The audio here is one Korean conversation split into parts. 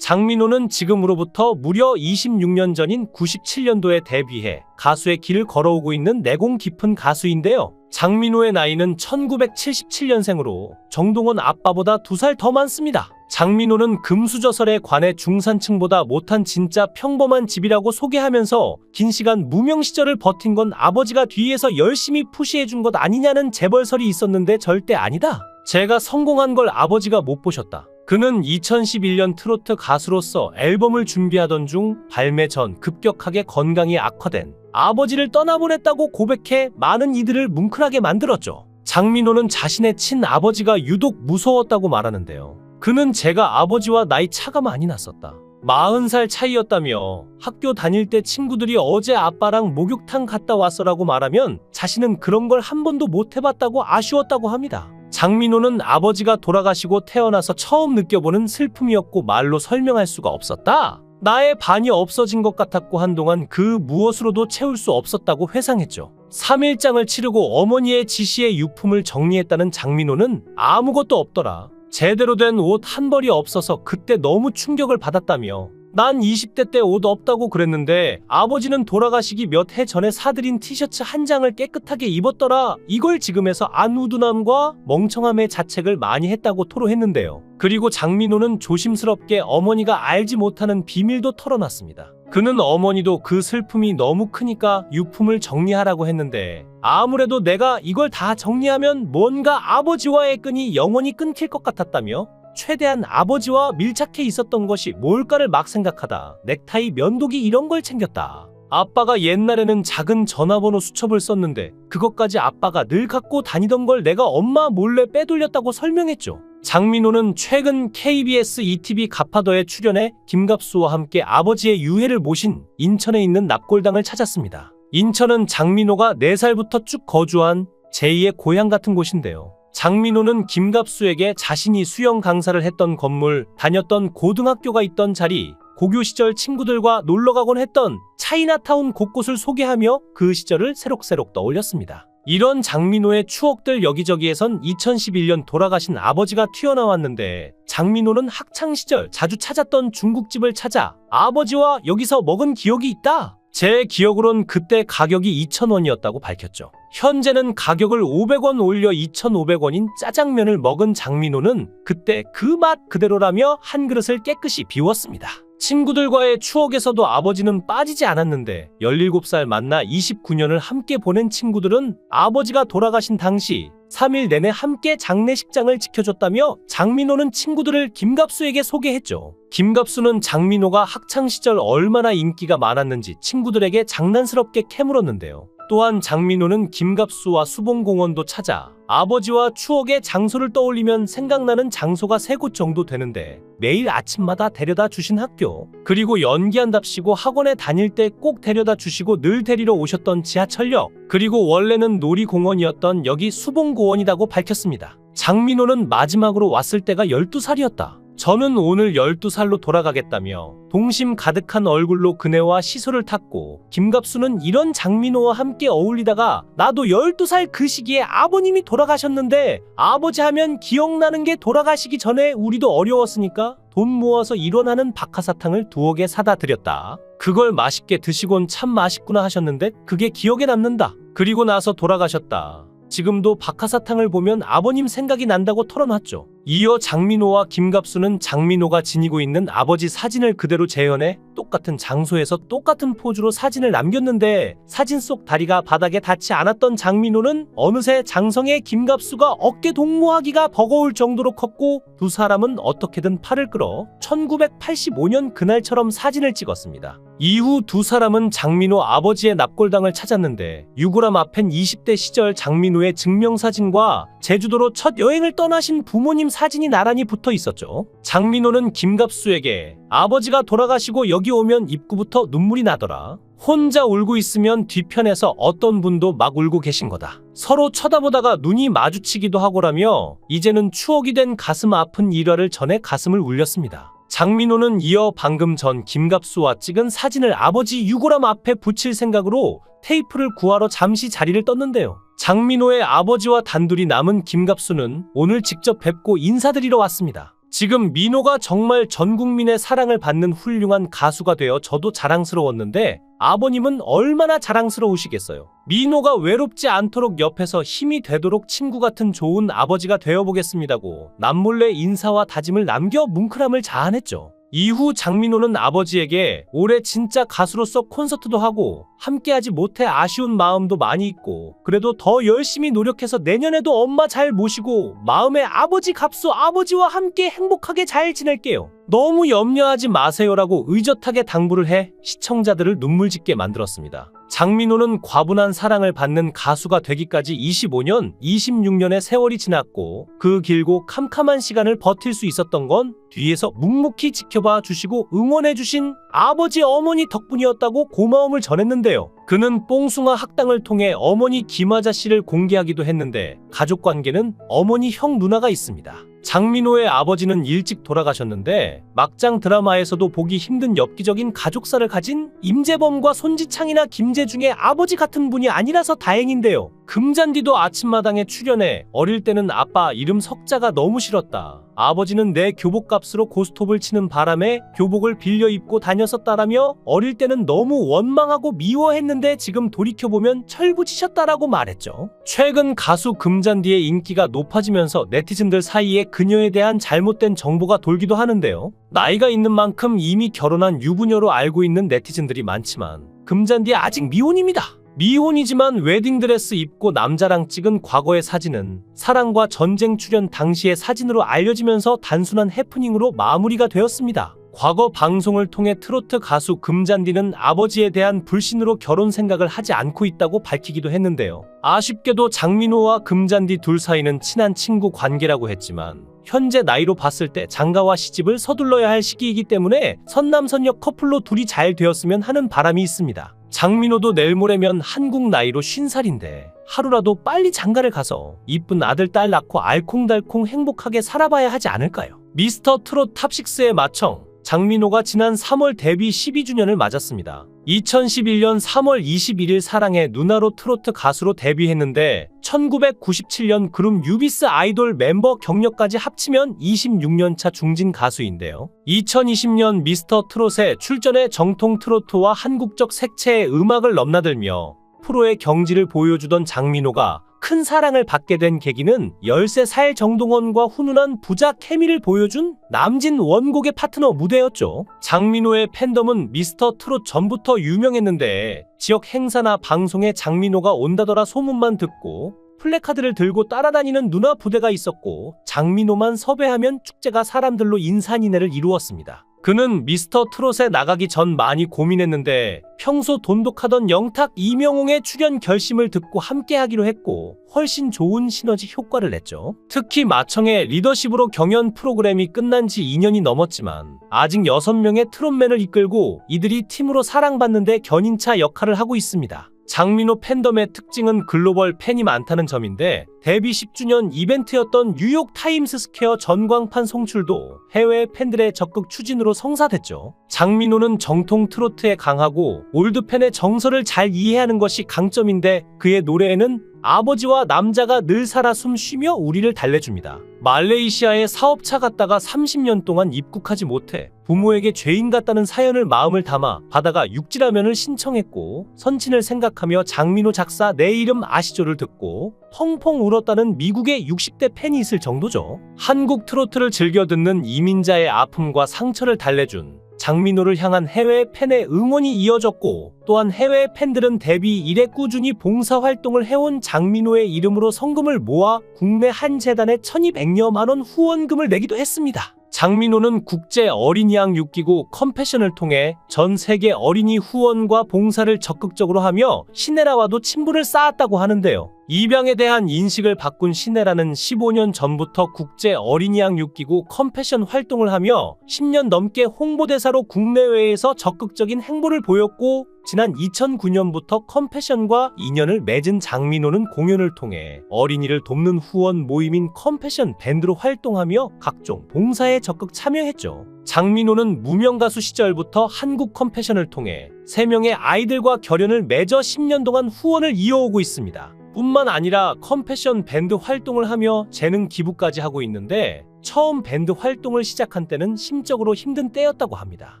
장민호는 지금으로부터 무려 26년 전인 97년도에 데뷔해 가수의 길을 걸어오고 있는 내공 깊은 가수인데요. 장민호의 나이는 1977년생으로 정동원 아빠보다 2살 더 많습니다. 장민호는 금수저설에 관해 중산층보다 못한 진짜 평범한 집이라고 소개하면서 긴 시간 무명 시절을 버틴 건 아버지가 뒤에서 열심히 푸시해준 것 아니냐는 재벌설이 있었는데 절대 아니다. 제가 성공한 걸 아버지가 못 보셨다. 그는 2011년 트로트 가수로서 앨범을 준비하던 중 발매 전 급격하게 건강이 악화된 아버지를 떠나보냈다고 고백해 많은 이들을 뭉클하게 만들었죠. 장민호는 자신의 친아버지가 유독 무서웠다고 말하는데요. 그는 제가 아버지와 나이 차가 많이 났었다. 40살 차이였다며 학교 다닐 때 친구들이 어제 아빠랑 목욕탕 갔다 왔어라고 말하면 자신은 그런 걸 한 번도 못 해봤다고 아쉬웠다고 합니다. 장민호는 아버지가 돌아가시고 태어나서 처음 느껴보는 슬픔이었고 말로 설명할 수가 없었다. 나의 반이 없어진 것 같았고 한동안 그 무엇으로도 채울 수 없었다고 회상했죠. 3일장을 치르고 어머니의 지시에 유품을 정리했다는 장민호는 아무것도 없더라. 제대로 된 옷 한 벌이 없어서 그때 너무 충격을 받았다며 난 20대 때 옷 없다고 그랬는데 아버지는 돌아가시기 몇 해 전에 사드린 티셔츠 한 장을 깨끗하게 입었더라. 이걸 지금에서 안우둔함과 멍청함의 자책을 많이 했다고 토로했는데요. 그리고 장민호는 조심스럽게 어머니가 알지 못하는 비밀도 털어놨습니다. 그는 어머니도 그 슬픔이 너무 크니까 유품을 정리하라고 했는데 아무래도 내가 이걸 다 정리하면 뭔가 아버지와의 끈이 영원히 끊길 것 같았다며 최대한 아버지와 밀착해 있었던 것이 뭘까를 막 생각하다 넥타이, 면도기 이런 걸 챙겼다. 아빠가 옛날에는 작은 전화번호 수첩을 썼는데 그것까지 아빠가 늘 갖고 다니던 걸 내가 엄마 몰래 빼돌렸다고 설명했죠. 장민호는 최근 KBS ETV 가파더에 출연해 김갑수와 함께 아버지의 유해를 모신 인천에 있는 납골당을 찾았습니다. 인천은 장민호가 4살부터 쭉 거주한 제2의 고향 같은 곳인데요. 장민호는 김갑수에게 자신이 수영 강사를 했던 건물, 다녔던 고등학교가 있던 자리, 고교 시절 친구들과 놀러가곤 했던 차이나타운 곳곳을 소개하며 그 시절을 새록새록 떠올렸습니다. 이런 장민호의 추억들 여기저기에선 2011년 돌아가신 아버지가 튀어나왔는데 장민호는 학창시절 자주 찾았던 중국집을 찾아 아버지와 여기서 먹은 기억이 있다. 제 기억으론 그때 가격이 2,000원이었다고 밝혔죠. 현재는 가격을 500원 올려 2,500원인 짜장면을 먹은 장민호는 그때 그 맛 그대로라며 한 그릇을 깨끗이 비웠습니다. 친구들과의 추억에서도 아버지는 빠지지 않았는데 17살 만나 29년을 함께 보낸 친구들은 아버지가 돌아가신 당시 3일 내내 함께 장례식장을 지켜줬다며 장민호는 친구들을 김갑수에게 소개했죠. 김갑수는 장민호가 학창시절 얼마나 인기가 많았는지 친구들에게 장난스럽게 캐물었는데요. 또한 장민호는 김갑수와 수봉공원도 찾아 아버지와 추억의 장소를 떠올리면 생각나는 장소가 3곳 정도 되는데 매일 아침마다 데려다 주신 학교, 그리고 연기한답시고 학원에 다닐 때 꼭 데려다 주시고 늘 데리러 오셨던 지하철역, 그리고 원래는 놀이공원이었던 여기 수봉공원이라고 밝혔습니다. 장민호는 마지막으로 왔을 때가 12살이었다. 저는 오늘 12살로 돌아가겠다며 동심 가득한 얼굴로 그네와 시소를 탔고 김갑수는 이런 장민호와 함께 어울리다가 나도 12살 그 시기에 아버님이 돌아가셨는데 아버지 하면 기억나는 게 돌아가시기 전에 우리도 어려웠으니까 돈 모아서 일원하는 박하사탕을 2개 사다 드렸다. 그걸 맛있게 드시곤 참 맛있구나 하셨는데 그게 기억에 남는다. 그리고 나서 돌아가셨다. 지금도 박하사탕을 보면 아버님 생각이 난다고 털어놨죠. 이어 장민호와 김갑수는 장민호가 지니고 있는 아버지 사진을 그대로 재현해 똑같은 장소에서 똑같은 포즈로 사진을 남겼는데 사진 속 다리가 바닥에 닿지 않았던 장민호는 어느새 장성의 김갑수가 어깨 동무하기가 버거울 정도로 컸고 두 사람은 어떻게든 팔을 끌어 1985년 그날처럼 사진을 찍었습니다. 이후 두 사람은 장민호 아버지의 납골당을 찾았는데 유골함 앞엔 20대 시절 장민호의 증명사진과 제주도로 첫 여행을 떠나신 부모님 사진이 나란히 붙어 있었죠. 장민호는 김갑수에게 아버지가 돌아가시고 여기 오면 입구부터 눈물이 나더라. 혼자 울고 있으면 뒤편에서 어떤 분도 막 울고 계신 거다. 서로 쳐다보다가 눈이 마주치기도 하고라며 이제는 추억이 된 가슴 아픈 일화를 전해 가슴을 울렸습니다. 장민호는 이어 방금 전 김갑수와 찍은 사진을 아버지 유골함 앞에 붙일 생각으로 테이프를 구하러 잠시 자리를 떴는데요. 장민호의 아버지와 단둘이 남은 김갑수는 오늘 직접 뵙고 인사드리러 왔습니다. 지금 민호가 정말 전 국민의 사랑을 받는 훌륭한 가수가 되어 저도 자랑스러웠는데 아버님은 얼마나 자랑스러우시겠어요. 민호가 외롭지 않도록 옆에서 힘이 되도록 친구 같은 좋은 아버지가 되어보겠습니다고 남몰래 인사와 다짐을 남겨 뭉클함을 자아냈죠. 이후 장민호는 아버지에게 올해 진짜 가수로서 콘서트도 하고 함께하지 못해 아쉬운 마음도 많이 있고 그래도 더 열심히 노력해서 내년에도 엄마 잘 모시고 마음의 아버지 갑수 아버지와 함께 행복하게 잘 지낼게요. 너무 염려하지 마세요라고 의젓하게 당부를 해 시청자들을 눈물짓게 만들었습니다. 장민호는 과분한 사랑을 받는 가수가 되기까지 25년, 26년의 세월이 지났고 그 길고 캄캄한 시간을 버틸 수 있었던 건 뒤에서 묵묵히 지켜봐 주시고 응원해 주신 아버지 어머니 덕분이었다고 고마움을 전했는데요. 그는 뽕숭아 학당을 통해 어머니 김하자 씨를 공개하기도 했는데 가족 관계는 어머니 형 누나가 있습니다. 장민호의 아버지는 일찍 돌아가셨는데 막장 드라마에서도 보기 힘든 엽기적인 가족사를 가진 임재범과 손지창이나 김재중의 아버지 같은 분이 아니라서 다행인데요. 금잔디도 아침마당에 출연해 어릴 때는 아빠 이름 석자가 너무 싫었다. 아버지는 내 교복값으로 고스톱을 치는 바람에 교복을 빌려 입고 다녔었다라며 어릴 때는 너무 원망하고 미워했는데 지금 돌이켜보면 철부지셨다라고 말했죠. 최근 가수 금잔디의 인기가 높아지면서 네티즌들 사이에 그녀에 대한 잘못된 정보가 돌기도 하는데요. 나이가 있는 만큼 이미 결혼한 유부녀로 알고 있는 네티즌들이 많지만 금잔디 아직 미혼입니다. 미혼이지만 웨딩드레스 입고 남자랑 찍은 과거의 사진은 사랑과 전쟁 출연 당시의 사진으로 알려지면서 단순한 해프닝으로 마무리가 되었습니다. 과거 방송을 통해 트로트 가수 금잔디는 아버지에 대한 불신으로 결혼 생각을 하지 않고 있다고 밝히기도 했는데요. 아쉽게도 장민호와 금잔디 둘 사이는 친한 친구 관계라고 했지만 현재 나이로 봤을 때 장가와 시집을 서둘러야 할 시기이기 때문에 선남선녀 커플로 둘이 잘 되었으면 하는 바람이 있습니다. 장민호도 내일 모레면 한국 나이로 50살인데 하루라도 빨리 장가를 가서 이쁜 아들 딸 낳고 알콩달콩 행복하게 살아봐야 하지 않을까요? 미스터 트롯 탑6의 마청 장민호가 지난 3월 데뷔 12주년을 맞았습니다. 2011년 3월 21일 사랑의 누나로 트로트 가수로 데뷔했는데 1997년 그룹 유비스 아이돌 멤버 경력까지 합치면 26년차 중진 가수인데요. 2020년 미스터 트롯에 출전해 정통 트로트와 한국적 색채의 음악을 넘나들며 프로의 경지를 보여주던 장민호가 큰 사랑을 받게 된 계기는 13살 정동원과 훈훈한 부자 케미를 보여준 남진 원곡의 파트너 무대였죠. 장민호의 팬덤은 미스터 트롯 전부터 유명했는데 지역 행사나 방송에 장민호가 온다더라 소문만 듣고 플래카드를 들고 따라다니는 누나 부대가 있었고 장민호만 섭외하면 축제가 사람들로 인산인해를 이루었습니다. 그는 미스터 트롯에 나가기 전 많이 고민했는데 평소 돈독하던 영탁 이명웅의 출연 결심을 듣고 함께하기로 했고 훨씬 좋은 시너지 효과를 냈죠. 특히 마청의 리더십으로 경연 프로그램이 끝난 지 2년이 넘었지만 아직 6명의 트롯맨을 이끌고 이들이 팀으로 사랑받는 데 견인차 역할을 하고 있습니다. 장민호 팬덤의 특징은 글로벌 팬이 많다는 점인데 데뷔 10주년 이벤트였던 뉴욕 타임스 스퀘어 전광판 송출도 해외 팬들의 적극 추진으로 성사됐죠. 장민호는 정통 트로트에 강하고 올드팬의 정서를 잘 이해하는 것이 강점인데 그의 노래에는 아버지와 남자가 늘 살아 숨 쉬며 우리를 달래줍니다. 말레이시아에 사업차 갔다가 30년 동안 입국하지 못해 부모에게 죄인 같다는 사연을 마음을 담아 바다가 육지라면을 신청했고 선친을 생각하며 장민호 작사 내 이름 아시죠를 듣고 펑펑 울었다는 미국의 60대 팬이 있을 정도죠. 한국 트로트를 즐겨 듣는 이민자의 아픔과 상처를 달래준 장민호를 향한 해외 팬의 응원이 이어졌고 또한 해외 팬들은 데뷔 이래 꾸준히 봉사활동을 해온 장민호의 이름으로 성금을 모아 국내 한 재단에 1200여만 원 후원금을 내기도 했습니다. 장민호는 국제 어린이양 육기구 컴패션을 통해 전 세계 어린이 후원과 봉사를 적극적으로 하며 시네라와도 친분을 쌓았다고 하는데요. 입양에 대한 인식을 바꾼 시네라는 15년 전부터 국제 어린이양 육기구 컴패션 활동을 하며 10년 넘게 홍보대사로 국내외에서 적극적인 행보를 보였고 지난 2009년부터 컴패션과 인연을 맺은 장민호는 공연을 통해 어린이를 돕는 후원 모임인 컴패션 밴드로 활동하며 각종 봉사에 적극 참여했죠. 장민호는 무명 가수 시절부터 한국 컴패션을 통해 3명의 아이들과 결연을 맺어 10년 동안 후원을 이어오고 있습니다. 뿐만 아니라 컴패션 밴드 활동을 하며 재능 기부까지 하고 있는데 처음 밴드 활동을 시작한 때는 심적으로 힘든 때였다고 합니다.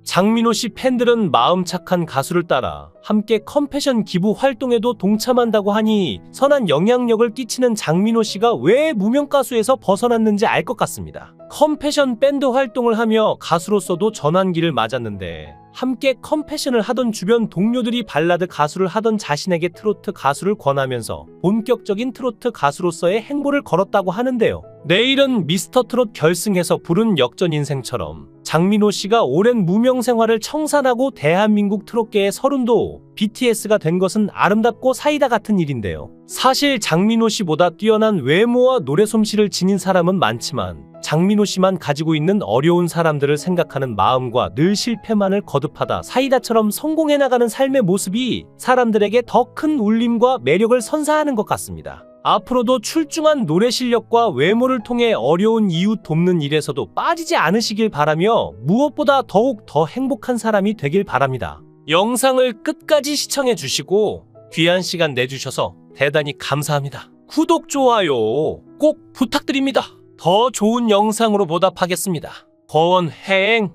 장민호 씨 팬들은 마음 착한 가수를 따라 함께 컴패션 기부 활동에도 동참한다고 하니 선한 영향력을 끼치는 장민호 씨가 왜 무명 가수에서 벗어났는지 알 것 같습니다. 컴패션 밴드 활동을 하며 가수로서도 전환기를 맞았는데 함께 컴패션을 하던 주변 동료들이 발라드 가수를 하던 자신에게 트로트 가수를 권하면서 본격적인 트로트 가수로서의 행보를 걸었다고 하는데요. 내일은 미스터 트롯 결승에서 부른 역전 인생처럼 장민호 씨가 오랜 무명 생활을 청산하고 대한민국 트롯계의 서른도 BTS가 된 것은 아름답고 사이다 같은 일인데요. 사실 장민호 씨보다 뛰어난 외모와 노래 솜씨를 지닌 사람은 많지만 장민호 씨만 가지고 있는 어려운 사람들을 생각하는 마음과 늘 실패만을 거듭하다 사이다처럼 성공해 나가는 삶의 모습이 사람들에게 더 큰 울림과 매력을 선사하는 것 같습니다. 앞으로도 출중한 노래 실력과 외모를 통해 어려운 이웃 돕는 일에서도 빠지지 않으시길 바라며 무엇보다 더욱 더 행복한 사람이 되길 바랍니다. 영상을 끝까지 시청해 주시고 귀한 시간 내주셔서 대단히 감사합니다. 구독, 좋아요 꼭 부탁드립니다. 더 좋은 영상으로 보답하겠습니다. 권행